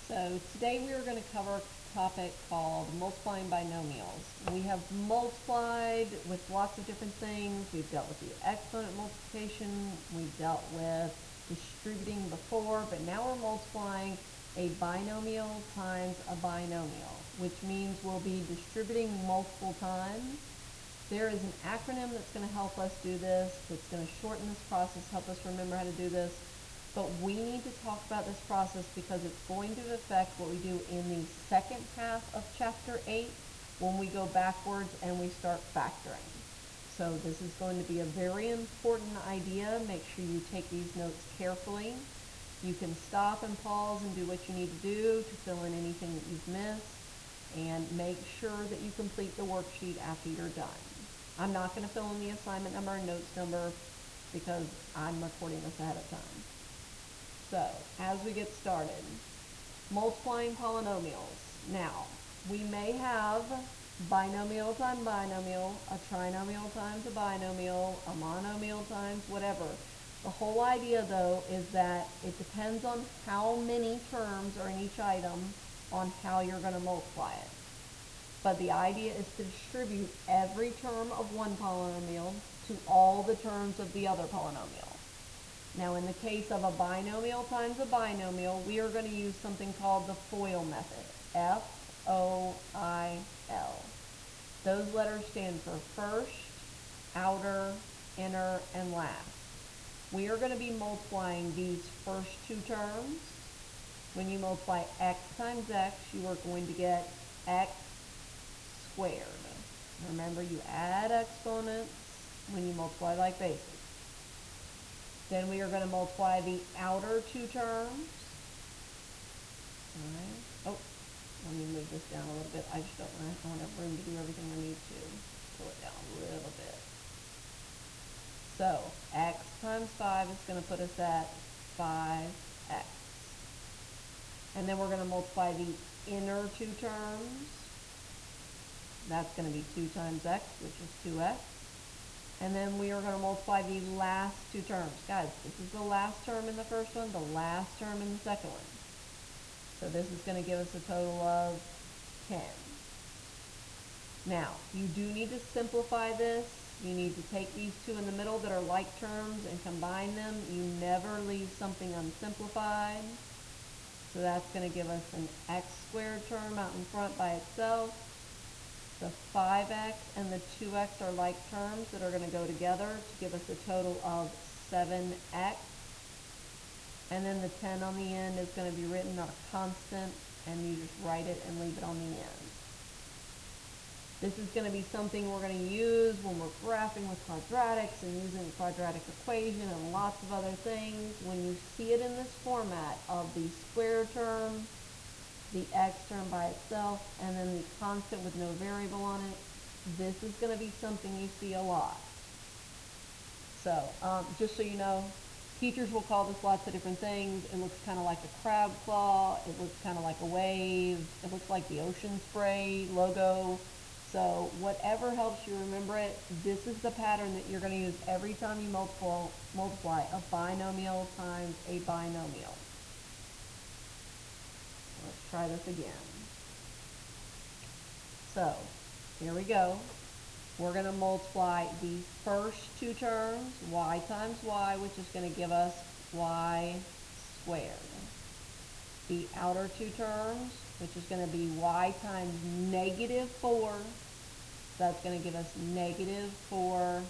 So today we are going to cover a topic called multiplying binomials. We have multiplied with lots of different things. We've dealt with the exponent multiplication. We've dealt with distributing before, but now we're multiplying a binomial times a binomial, which means we'll be distributing multiple times. There is an acronym that's going to help us do this, that's going to shorten this process, help us remember how to do this. But we need to talk about this process because it's going to affect what we do in the second half of Chapter 8 when we go backwards and we start factoring. So this is going to be a very important idea. Make sure you take these notes carefully. You can stop and pause and do what you need to do to fill in anything that you've missed. And make sure that you complete the worksheet after you're done. I'm not going to fill in the assignment number and notes number because I'm recording this ahead of time. So, as we get started, multiplying polynomials. Now, we may have binomial times binomial, a trinomial times a binomial, a monomial times whatever. The whole idea, though, is that it depends on how many terms are in each item on how you're going to multiply it. But the idea is to distribute every term of one polynomial to all the terms of the other polynomial. Now, in the case of a binomial times a binomial, we are going to use something called the FOIL method, F-O-I-L. Those letters stand for first, outer, inner, and last. We are going to be multiplying these first two terms. When you multiply x times x, you are going to get x squared. Remember, you add exponents when you multiply like bases. Then we are going to multiply the outer two terms. Alright. Oh, let me move this down a little bit. I just don't have room to do everything I need to. Pull it down a little bit. So, x times 5 is going to put us at 5x. And then we're going to multiply the inner two terms. That's going to be 2 times x, which is 2x. And then we are going to multiply the last two terms. Guys, this is the last term in the first one, the last term in the second one. So this is going to give us a total of 10. Now, you do need to simplify this. You need to take these two in the middle that are like terms and combine them. You never leave something unsimplified. So that's going to give us an x squared term out in front by itself. The 5x and the 2x are like terms that are going to go together to give us a total of 7x. And then the 10 on the end is going to be written on a constant, and you just write it and leave it on the end. This is going to be something we're going to use when we're graphing with quadratics and using the quadratic equation and lots of other things. When you see it in this format of the square term, the x term by itself, and then the constant with no variable on it, this is going to be something you see a lot. So, just so you know, teachers will call this lots of different things. It looks kind of like a crab claw. It looks kind of like a wave. It looks like the ocean spray logo. So, whatever helps you remember it, this is the pattern that you're going to use every time you multiply a binomial times a binomial. Let's try this again. So, here we go. We're going to multiply the first two terms, y times y, which is going to give us y squared. The outer two terms, which is going to be y times negative 4, so that's going to give us negative 4y.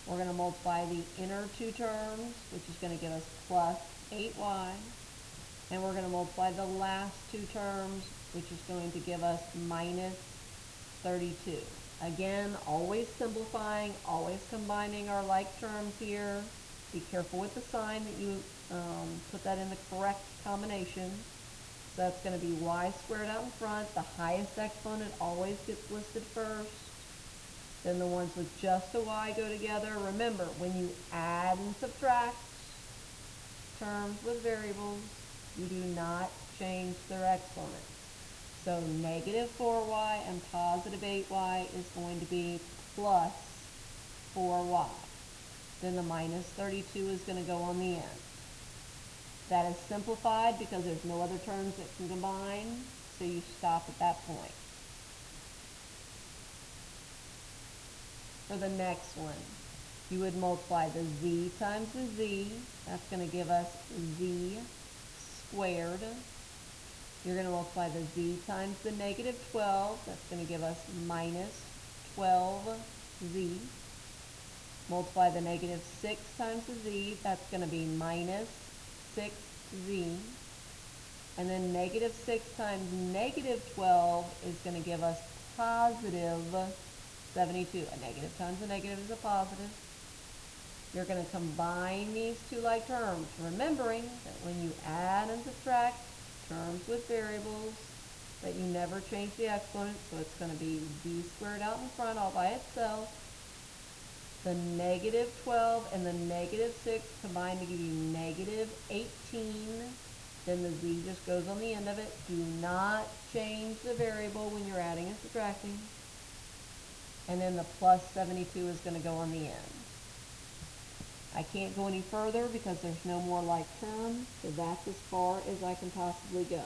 We're going to multiply the inner two terms, which is going to give us plus 8y. And we're going to multiply the last two terms, which is going to give us minus 32. Again, always simplifying, always combining our like terms here. Be careful with the sign that you put that in the correct combination. So that's going to be y squared out in front. The highest exponent always gets listed first. Then the ones with just a y go together. Remember, when you add and subtract terms with variables, you do not change their exponents. So negative 4y and positive 8y is going to be plus 4y. Then the minus 32 is going to go on the end. That is simplified because there's no other terms that can combine, so you stop at that point. For the next one, you would multiply the z times the z. That's going to give us z squared. You're going to multiply the z times the negative 12. That's going to give us minus 12z. Multiply the negative 6 times the z. That's going to be minus 6z. And then negative 6 times negative 12 is going to give us positive 72. A negative times a negative is a positive. You're going to combine these two like terms, remembering that when you add and subtract terms with variables, that you never change the exponent, so it's going to be z squared out in front all by itself. The negative 12 and the negative 6 combine to give you negative 18. Then the z just goes on the end of it. Do not change the variable when you're adding and subtracting. And then the plus 72 is going to go on the end. I can't go any further because there's no more like terms, so that's as far as I can possibly go.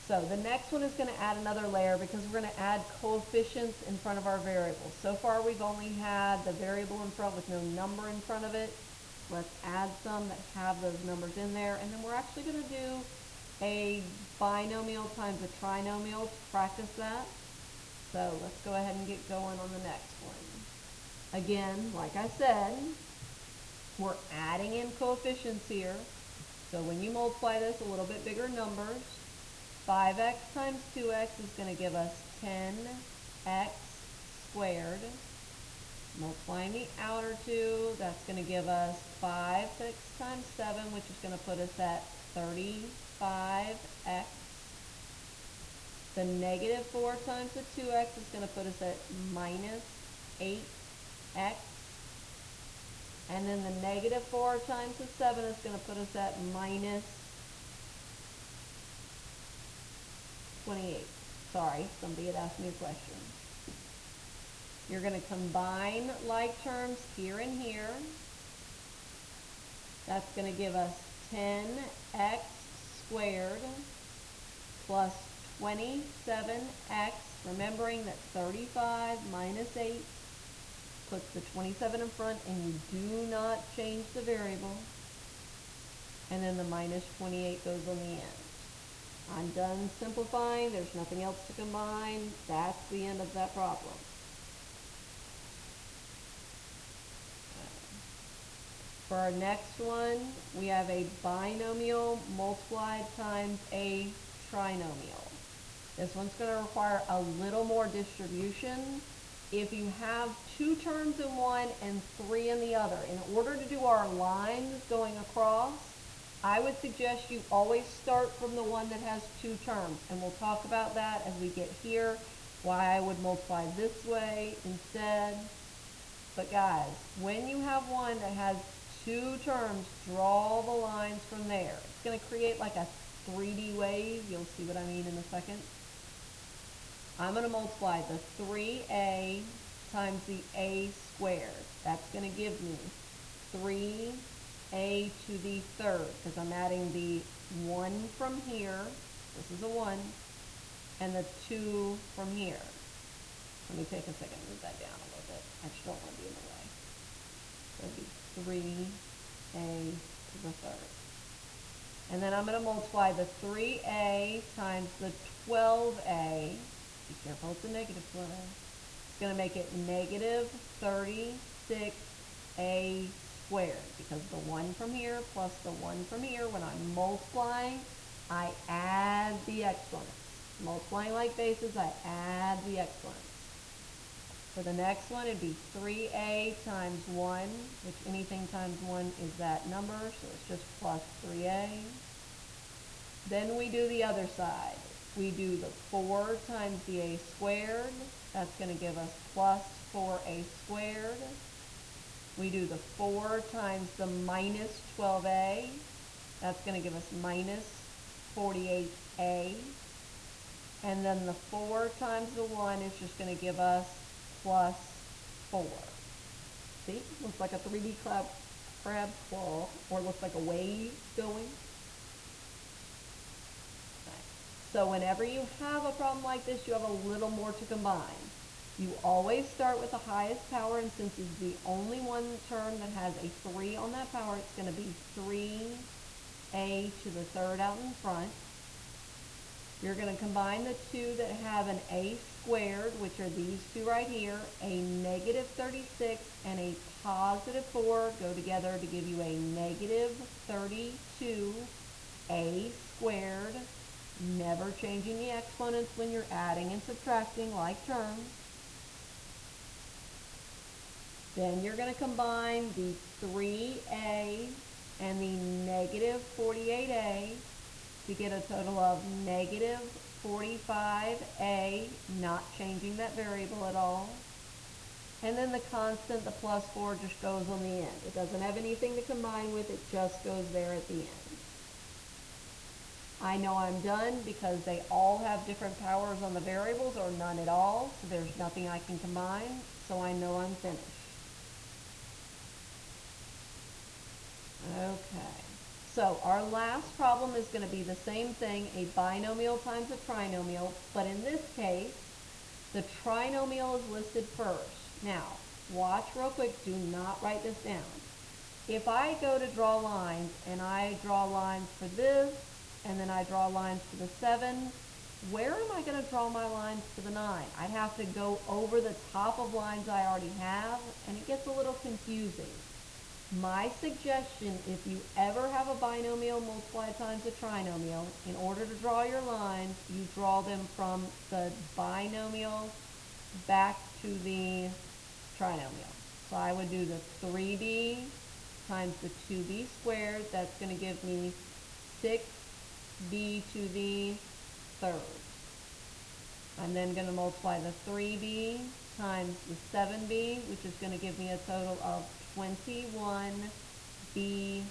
So the next one is going to add another layer because we're going to add coefficients in front of our variables. So far we've only had the variable in front with no number in front of it. Let's add some that have those numbers in there, and then we're actually going to do a binomial times a trinomial to practice that. So let's go ahead and get going on the next one. Again, like I said, we're adding in coefficients here. So when you multiply this, a little bit bigger numbers, 5x times 2x is going to give us 10x squared. Multiplying the outer two, that's going to give us 5x times 7, which is going to put us at 35x. The negative 4 times the 2x is going to put us at minus 8x. And then the negative 4 times the 7 is going to put us at minus 28. Sorry, somebody had asked me a question. You're going to combine like terms here and here. That's going to give us 10x squared plus 27x, remembering that 35 minus 8 puts the 27 in front, and you do not change the variable. And then the minus 28 goes on the end. I'm done simplifying. There's nothing else to combine. That's the end of that problem. For our next one, we have a binomial multiplied times a trinomial. This one's going to require a little more distribution. If you have 2 terms in one and 3 in the other, in order to do our lines going across, I would suggest you always start from the one that has 2 terms, and we'll talk about that as we get here, why I would multiply this way instead. But guys, when you have one that has 2 terms, draw the lines from there. It's going to create like a 3D wave. You'll see what I mean in a second. I'm going to multiply the 3a times the a squared. That's going to give me 3a to the third, because I'm adding the 1 from here. This is a 1. And the 2 from here. Let me take a second and move that down a little bit. I just don't want to be in the way. So it'd be 3a to the third. And then I'm going to multiply the 3a times the 12a. Be careful, it's a negative 12a. It's going to make it negative 36a squared, because the 1 from here plus the 1 from here, when I'm multiplying, I add the exponents. Multiplying like bases, I add the exponents. For the next one, it'd be 3a times 1, which anything times 1 is that number, so it's just plus 3a. Then we do the other side. We do the 4 times the a squared. That's going to give us plus 4a squared. We do the 4 times the minus 12a. That's going to give us minus 48a. And then the 4 times the 1 is just going to give us plus 4. See? Looks like a 3D crab claw, or looks like a wave going. So whenever you have a problem like this, you have a little more to combine. You always start with the highest power, and since it's the only one term that has a 3 on that power, it's going to be 3a to the third out in front. You're going to combine the two that have an a squared, which are these two right here. A negative 36 and a positive 4 go together to give you a negative 32a squared. Never changing the exponents when you're adding and subtracting like terms. Then you're going to combine the 3a and the negative 48a to get a total of negative 45a, not changing that variable at all. And then the constant, the plus 4, just goes on the end. It doesn't have anything to combine with, it just goes there at the end. I know I'm done because they all have different powers on the variables or none at all, so there's nothing I can combine, so I know I'm finished. Okay, so our last problem is going to be the same thing, a binomial times a trinomial, but in this case, the trinomial is listed first. Now, watch real quick, do not write this down. If I go to draw lines, and I draw lines for this, and then I draw lines for the 7, where am I going to draw my lines for the 9? I'd have to go over the top of lines I already have, and it gets a little confusing. My suggestion, if you ever have a binomial multiplied times a trinomial, in order to draw your lines, you draw them from the binomial back to the trinomial. So I would do the 3b times the 2b squared. That's going to give me 6b to the third. I'm then going to multiply the 3b times the 7b, which is going to give me a total of 21b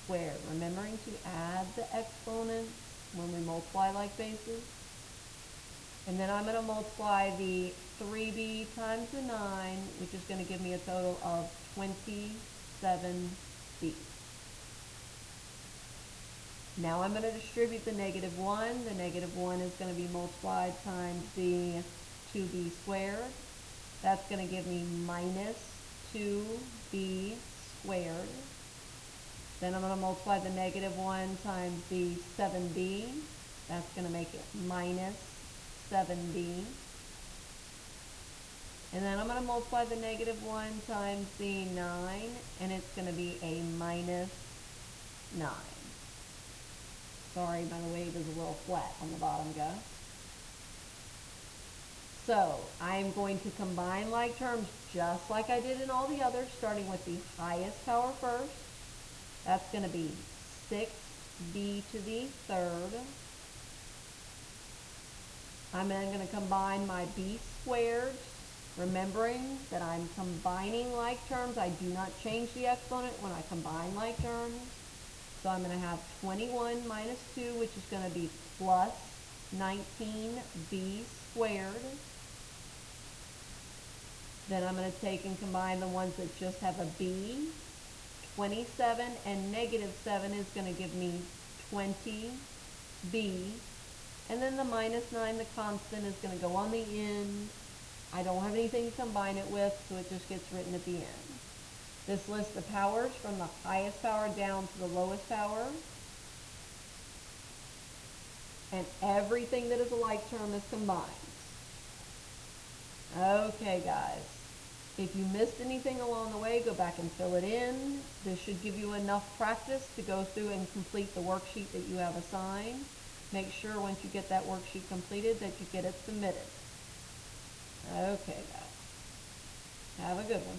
squared. Remembering to add the exponents when we multiply like bases. And then I'm going to multiply the 3b times the 9, which is going to give me a total of 27b. Now I'm going to distribute the negative 1. The negative 1 is going to be multiplied times the 2b squared. That's going to give me minus 2b squared. Then I'm going to multiply the negative 1 times the 7b. That's going to make it minus 7b. And then I'm going to multiply the negative 1 times the 9, and it's going to be a minus 9. Sorry, my wave is a little flat on the bottom, Gus. So I'm going to combine like terms just like I did in all the others, starting with the highest power first. That's going to be 6b to the third. I'm then going to combine my b squared, remembering that I'm combining like terms. I do not change the exponent when I combine like terms. So I'm going to have 21 minus 2, which is going to be plus 19b squared. Then I'm going to take and combine the ones that just have a b. 27 and negative 7 is going to give me 20b. And then the minus 9, the constant, is going to go on the end. I don't have anything to combine it with, so it just gets written at the end. This lists the powers from the highest power down to the lowest power. And everything that is a like term is combined. Okay, guys. If you missed anything along the way, go back and fill it in. This should give you enough practice to go through and complete the worksheet that you have assigned. Make sure once you get that worksheet completed that you get it submitted. Okay, guys. Have a good one.